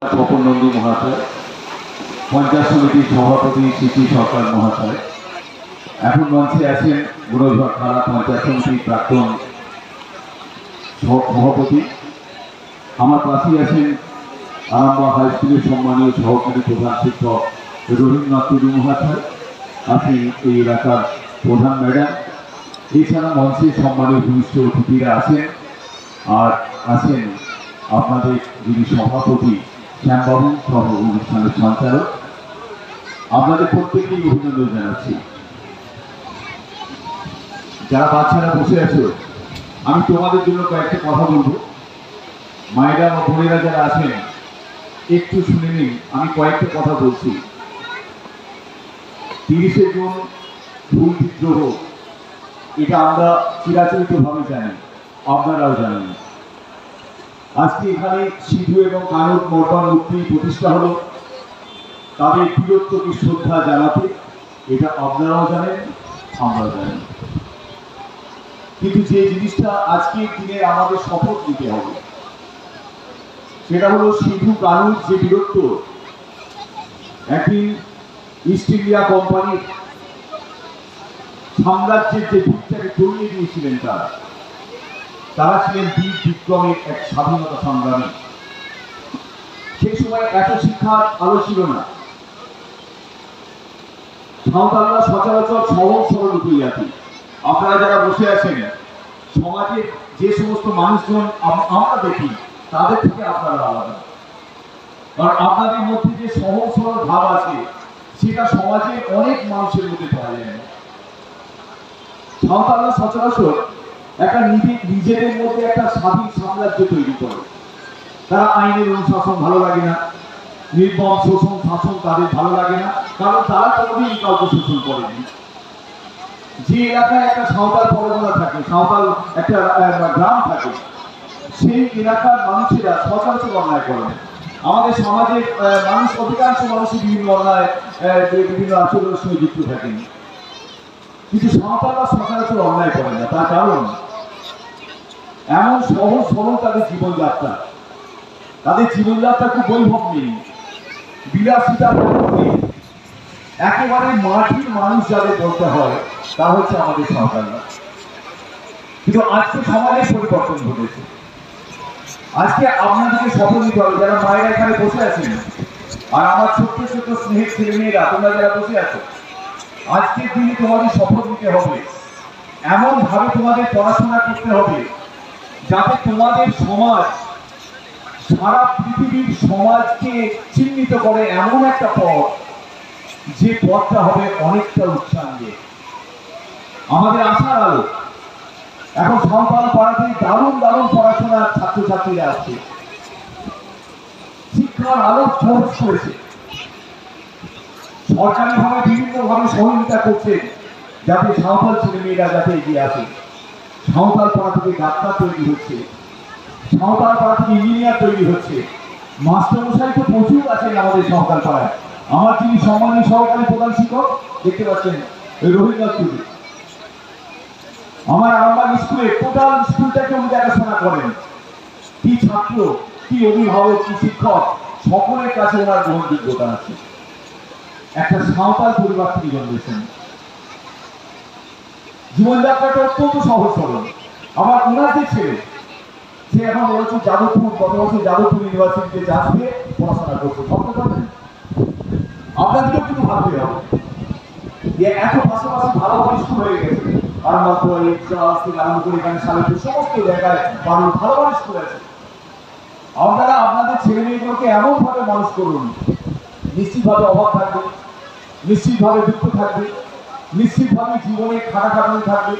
স্বপন নন্দী মহাশয়, পঞ্চায়েত সমিতির সভাপতি সিটি সরকার মহাশয়, এখন মঞ্চে আছেন গুরুঝড় থানা পঞ্চায়েত সমিতির প্রাক্তন সভাপতি, আমার পাশেই আছেন আরামবাগ হাই স্কুলের সম্মানীয় সহকারী প্রধান শিক্ষক রবীন্দ্রনাথ টুডু মহাশয়, আছেন এই এলাকার প্রধান ম্যাডাম, এছাড়া মঞ্চে সম্মানীয় ঘনিষ্ঠ অতিথিরা আছেন, আর আছেন আপনাদের যিনি সভাপতি শ্যামবাবু সহ অনুষ্ঠানের সঞ্চালক। আপনাদের প্রত্যেককেই অভিনন্দন জানাচ্ছি। যারা বাচ্চারা বসে আছো, আমি তোমাদের জন্য কয়েকটা কথা বলবো। মায়েরা বা বোনেরা যারা আছেন একটু শুনে নিন, আমি কয়েকটা কথা বলছি। 30শে জুন ভুল বিদ্রোহ, এটা আমরা চিরাচরিতভাবে জানি, আপনারাও জানেন। আজকে এখানে সিধু এবং কানুর মর্দান মূর্তি প্রতিষ্ঠা হলো তাদের বীরত্বকে শ্রদ্ধা জানাতে, এটা আপনারাও জানেন, আমরাও জানেন। কিন্তু যে জিনিসটা আজকের দিনে আমাদের শপথ নিতে হবে, সেটা হলো সিধু কানুর যে বীরত্ব, একদিন ইস্ট ইন্ডিয়া কোম্পানির সাম্রাজ্যের যে দিকটাকে তৈরিয়ে দিয়েছিলেন তারা ছিলেন বীর বিক্রমের এক স্বাধীনতা সংগ্রামী। সেই সময় এত শিক্ষার আলো ছিল না। সাঁওতালরা সচরাচর সহজ সরল উপজাতি। আপনারা যারা বসে আছেন, সমাজের যে সমস্ত মানুষজন আমরা দেখি তাদের থেকে আপনারা আলাদা, কারণ আপনাদের মধ্যে যে সহজ সরল ভাব আছে সেটা সমাজের অনেক মানুষের মধ্যে পাওয়া যায় না। সাঁওতালরা সচরাচর একটা নিজেদের মধ্যে একটা স্বাধীন সাম্রাজ্য তৈরি করে। তারা আইনের অনুশাসন ভালো লাগে না, নির্মম শোষণ শাসন তাদের ভালো লাগে না, কারণ তারা কোনোদিন কাউকে শোষণ করেনি। যে এলাকায় একটা সাঁওতাল পরগনা থাকে, সাঁওতাল একটা গ্রাম থাকে, সেই এলাকার মানুষেরা সচরাচর অন্যায় করেন। আমাদের সমাজের মানুষ, অধিকাংশ মানুষই বিভিন্ন অন্যায় বিভিন্ন আচরণের সঙ্গে যুক্ত থাকেন, কিন্তু সাঁওতালরা সচরাচর অন্যায় করেন না। তার কারণ এমন সহজ সরল তাদের জীবনযাত্রা, তাদের জীবনযাত্রা খুব বৈভব নেই, বিলাসিতা নেই, একেবারে মাটির মানুষ যাদের বলতে হয় তা হচ্ছে আমাদের সাঁওতালরা। কিন্তু আজকে সমাজের পরিবর্তন ঘটেছে। আজকে আপনাদেরকে শপথ নিতে হবে, যারা মায়েরা এখানে বসে আছেন, আর আমার ছোট্ট ছোট্ট স্নেহের ছেলে মেয়েরা তোমরা যারা বসে আছো, আজকের দিনে তোমাদের শপথ নিতে হবে, এমন ভাবে তোমাদের পড়াশোনা করতে হবে যাতে তোমাদের সমাজ সারা পৃথিবীর সমাজকে চিহ্নিত করে এমন একটা পথ, যে পথটা হবে অনেকটা উৎসাহে আমাদের আশার আলো। এখন সাঁওতাল পাড়াতে দারুণ দারুণ পড়াশোনার ছাত্রছাত্রীরা আসছে, শিক্ষার আলো খরচ করেছে, সরকারিভাবে বিভিন্নভাবে সহযোগিতা করছে যাতে সাঁওতাল ছেলেমেয়েরা যাতে এগিয়ে আসে। সাঁওতাল পাড়া থেকে ডাক্তার তৈরি হচ্ছে, সাঁওতাল পাড়া থেকে ইঞ্জিনিয়ার তৈরি হচ্ছে, মাস্টারমশাই তো প্রচুর আছেন আমাদের সাঁওতাল পাড়ায়। আমার যিনি সম্মানীয় সহকারী প্রধান শিক্ষক দেখতে পাচ্ছেন রবীন্দ্রনাথ টুডু, আমার আরামবাগ স্কুলে টোটাল স্কুলটাকে উনি দেখাশোনা করেন। কি ছাত্র, কি অভিভাবক, কি শিক্ষক, সকলের কাছে ওনার গ্রহণযোগ্যতা আছে। একটা সাঁওতাল পরিবার থেকে জন্মেছেন, জীবনযাত্রাটা অত্যন্ত সহজ সরল। আমার ওনার যে ছেলে, সে এখন বলেছে যাদবপুর, গত বছর যাদবপুর ইউনিভার্সিটিতে চান্স পেয়ে পড়াশোনা করছে। ভাবতে পারবেন? আপনাদেরকেও কিন্তু ভাবতে হবে যে এত পাশাপাশি ভালো ভালো স্কুল হয়ে গেছে, আরামবাগ থেকে আরম্ভ করে এখানে সালেপুর সমস্ত জায়গায় ভালো ভালো স্কুল আছে। আপনারা আপনাদের ছেলে মেয়েগুলোকে এমন ভাবে মানুষ করুন, নিশ্চিতভাবে অভাব থাকবে, নিশ্চিতভাবে দুঃখ থাকবে, নিশ্চিতভাবে জীবনে খাটাখাটনি থাকবে,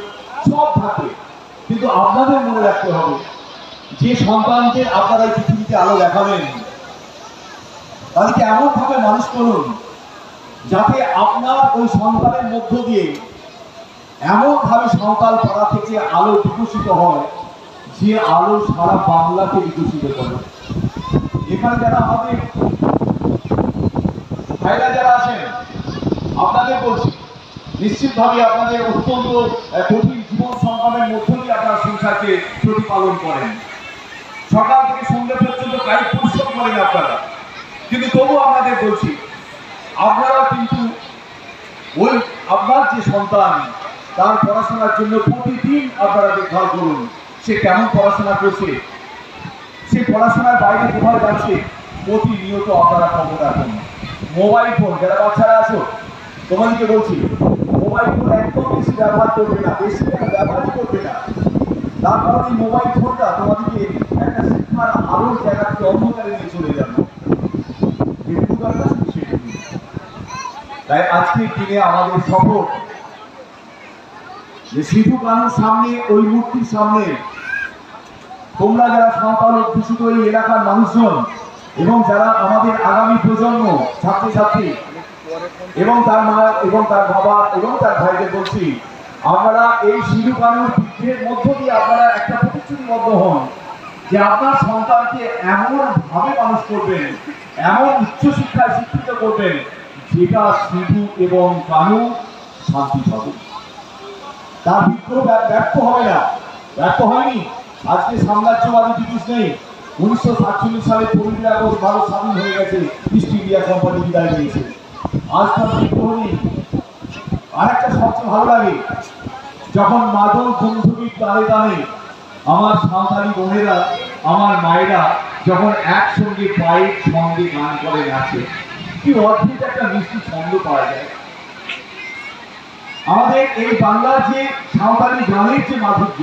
সব থাকবে, কিন্তু আপনাদের মনে রাখতে হবে যে সন্তানদের আপনারা এই পৃথিবীতে আলো দেখাবেন, তাদেরকে এমন ভাবে মানুষ করুন যাতে আপনার ওই সন্তানের মধ্য দিয়ে এমন ভাবে সাঁওতাল পাড়া থেকে আলো বিকশিত হয় যে আলো সারা বাংলাকে বিকশিত করে। এখানে যারা আমাদের ভাইরা যারা আছেন, আপনাদের বলছি নিশ্চিতভাবে আপনাদের অত্যন্ত কঠিন জীবন সংগ্রামের মধ্য দিয়ে আপনার সংসারকে প্রতিপালন করেন। সকাল থেকে সন্ধ্যা পর্যন্ত কায়িক পরিশ্রম করেন আপনারা, কিন্তু তবু আপনাদের বলছি, আপনারা কিন্তু ওই আপনার যে সন্তান তার পড়াশোনার জন্য প্রতিদিন আপনারা দেখভাল করুন, সে কেমন পড়াশোনা করছে, সে পড়াশোনার বাইরে কোথাও যাচ্ছে, প্রতিনিয়ত আপনারা খবর রাখুন। মোবাইল ফোন, যারা বাচ্চারা আছো তোমাদেরকে বলছি, মোবাইল ফোন একদম বেশি ব্যবহার করবে না, বেশি ব্যবহারই করবে না। তার কারণ এই মোবাইল ফোনটা তোমাদেরকে একটা শিক্ষার আলোর জায়গা থেকে অন্ধকারে নিয়ে চলে যাবে। তাই আজকের দিনে আমাদের শপথ যে সিধু কানুর সামনে, ওই মূর্তির সামনে তোমরা যারা সাঁওতাল অধ্যুষিত এই এলাকার মানুষজন এবং যারা আমাদের আগামী প্রজন্ম ছাত্রছাত্রী এবং তার মা এবং তার বাবা এবং তার ভাইদের বলছি, আপনারা এই সিধু কানুর বিদ্রোহের মধ্য দিয়ে আপনারা একটা প্রতিশ্রুতিবদ্ধ হন যে আপনার সন্তানকে এমন ভাবে মানুষ করবেন, এমন উচ্চশিক্ষায় শিক্ষিত করবেন যেটা সিধু এবং কানু শান্তি পাবে। তার বিদ্রোহ ব্যর্থ হবে না, ব্যর্থ হয়নি। আজকে সাম্রাজ্যবাদী ব্রিটিশ নেই। 1947 সালে 15 আগস্ট ভারত স্বাধীন হয়ে গেছে, ইস্ট ইন্ডিয়া কোম্পানি বিদায় নিয়েছে। আজ তার বিদ্রোহ নেই। আর একটা সবচেয়ে ভালো লাগে, যখন মাদল বন্ধুবীর তালে তালে আমার সাঁওতালি বোনেরা, আমার মায়েরা যখন একসঙ্গে পায়ের সঙ্গে গান করে নাচে, কি অদ্ভুত একটা মিষ্টি ছন্দ পাওয়া যায়। আমাদের এই বাংলার যে সাঁওতালি গানের যে মাধুর্য,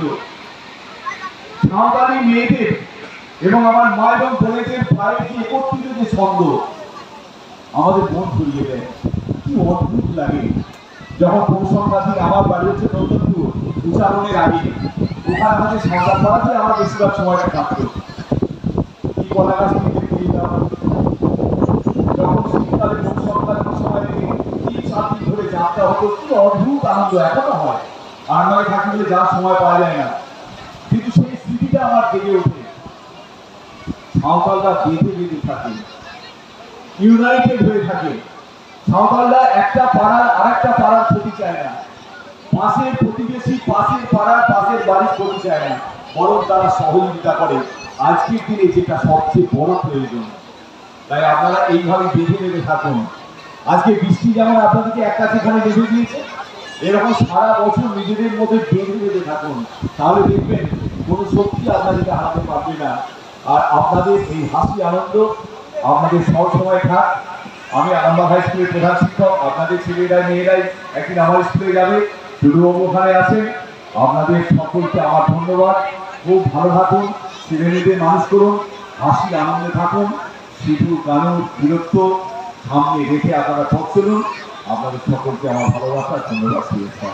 সাঁওতালি মেয়েদের এবং আমার মা এবং বোনেদের পায়ের যে একত্রিত যে ছন্দ আমাদের মন ঘুরিয়ে দেয়, কি অদ্ভুত লাগে। যখন পৌষ সংক্রান্তি, আমার বাড়ি হচ্ছে নৌতনপুর, উচ্চারণের আগে ওখানে আমাদের সাঁওতাল পাড়াতে আমার বেশিরভাগ সময়টা কাটত। কি কলা গাছ কিনতে যেতাম, যখন শীতকালে পৌষ সংক্রান্তির সময় থেকে 3-4 দিন ধরে যাত্রা হতো, কি অদ্ভুত আনন্দ এখনো হয়। আর নয় থাকি বলে যাওয়ার সময় পাওয়া যায় না, কিন্তু সেই স্মৃতিটা আমার জেগে ওঠে। সাঁওতালরা বেঁধে বেঁধে থাকে, ইউনাইটেড হয়ে থাকে। সাঁওতালরা একটা পাড়ার আরেকটা পাড়ার ক্ষতি চায় না, পাশের প্রতিবেশী, পাশের পাড়ার, পাশের বাড়ির ক্ষতি চায় না, বরং তারা সহযোগিতা করে। আজকের দিনে যেটা সবচেয়ে বড় প্রয়োজন। তাই আপনারা এইভাবে বেঁধে বেঁধে থাকুন। আজকে বৃষ্টি যেমন আপনাদেরকে একটা সেখানে বেঁধে দিয়েছে, এরকম সারা বছর নিজেদের মধ্যে বেঁধে বেঁধে থাকুন, তাহলে দেখবেন কোনো শক্তি আপনাদেরকে হারাতে পারবে না। আর আপনাদের এই হাসি আনন্দ আপনাদের সব সময় থাক। আমি আরামবাগ হাই স্কুলের প্রধান শিক্ষক, আপনাদের ছেলেরাই মেয়েরাই একদিন আমার স্কুলে যাবে, শুধুবাবু ওখানে আছেন। আপনাদের সকলকে আমার ধন্যবাদ। খুব ভালো থাকুন, ছেলে মেয়েদের মানুষ করুন, হাসি আনন্দে থাকুন। সিধু কানুর বীরত্ব সামনে রেখে আপনারা পথ চলুন। আপনাদের সকলকে আমার ভালোবাসা, ধন্যবাদ, শুভেচ্ছা।